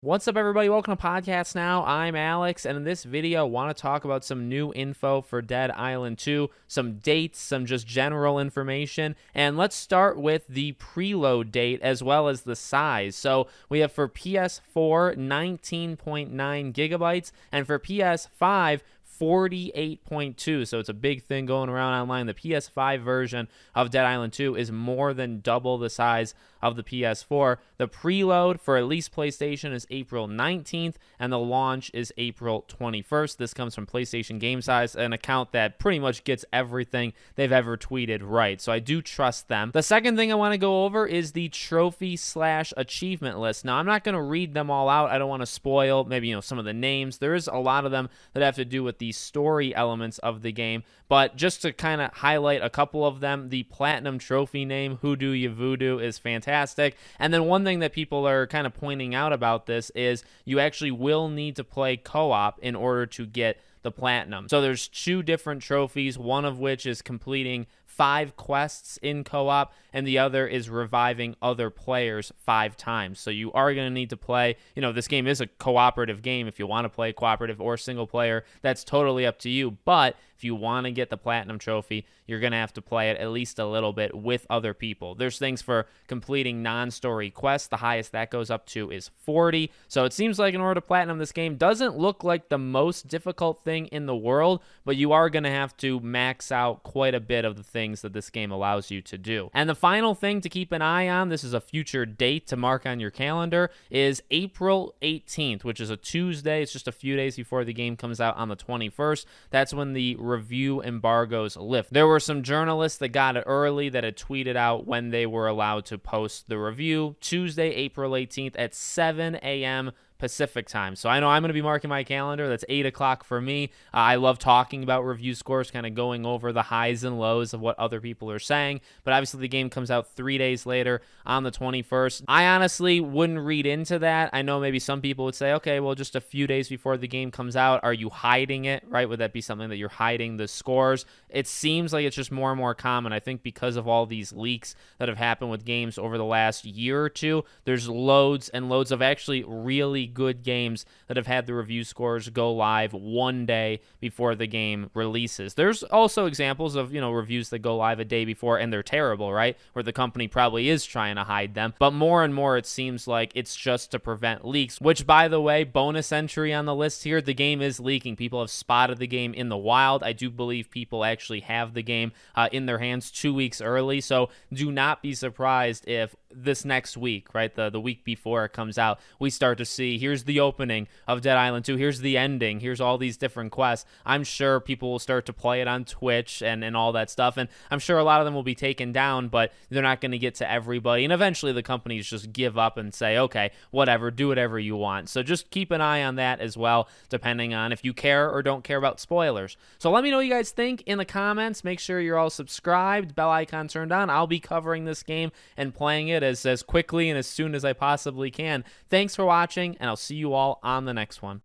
What's up, everybody? Welcome to Podcast Now. I'm Alex, and in this video, I want to talk about some new info for Dead Island 2, some dates, some just general information, and let's start with the preload date as well as the size. So we have for PS4, 19.9 gigabytes, and for PS5, 48.2. So it's a big thing going around online. The PS5 version of Dead Island 2 is more than double the size of the PS4. The preload for at least PlayStation is April 19th, and the launch is April 21st. This comes from PlayStation Game Size, an account that pretty much gets everything they've ever tweeted right. So I do trust them. The second thing I want to go over is the trophy/achievement list. Now, I'm not going to read them all out. I don't want to spoil maybe some of the names. There is a lot of them that have to do with the story elements of the game, but just to kind of highlight a couple of them, the Platinum Trophy name, Hoodoo Ya Voodoo, is fantastic. And then one thing that people are kind of pointing out about this is you actually will need to play co-op in order to get the Platinum. So there's two different trophies, one of which is completing 5 quests in co-op, and the other is reviving other players 5 times. So you are going to need to play, this game is a cooperative game. If you want to play cooperative or single player, that's totally up to you. But if you want to get the Platinum Trophy, you're going to have to play it at least a little bit with other people. There's things for completing non-story quests. The highest that goes up to is 40. So it seems like in order to Platinum this game, doesn't look like the most difficult thing in the world, but you are going to have to max out quite a bit of the things that this game allows you to do. And the final thing to keep an eye on, this is a future date to mark on your calendar, is April 18th, which is a Tuesday. It's just a few days before the game comes out on the 21st. That's when the review embargoes lift. There were some journalists that got it early that had tweeted out when they were allowed to post the review. Tuesday, April 18th at 7 a.m. Pacific time. So I know I'm going to be marking my calendar. That's 8 o'clock for me. I love talking about review scores, kind of going over the highs and lows of what other people are saying. But obviously the game comes out 3 days later on the 21st. I honestly wouldn't read into that. I know maybe some people would say, okay, well, just a few days before the game comes out, are you hiding it, right? Would that be something that you're hiding the scores? It seems like it's just more and more common. I think because of all these leaks that have happened with games over the last year or two, there's loads and loads of actually really good games that have had the review scores go live one day before the game releases. There's also examples of, reviews that go live a day before and they're terrible, right? Where the company probably is trying to hide them. But more and more, it seems like it's just to prevent leaks, which, by the way, bonus entry on the list here, the game is leaking. People have spotted the game in the wild. I do believe people actually have the game in their hands 2 weeks early. So do not be surprised if this next week, right, the week before it comes out, we start to see, here's the opening of Dead Island 2, here's the ending, here's all these different quests. I'm sure people will start to play it on Twitch and all that stuff, and I'm sure a lot of them will be taken down, but they're not going to get to everybody, and eventually the companies just give up and say, okay, whatever, do whatever you want. So just keep an eye on that as well, depending on if you care or don't care about spoilers. So let me know what you guys think in the comments. Make sure you're all subscribed, bell icon turned on. I'll be covering this game and playing it as quickly and as soon as I possibly can. Thanks for watching, and I'll see you all on the next one.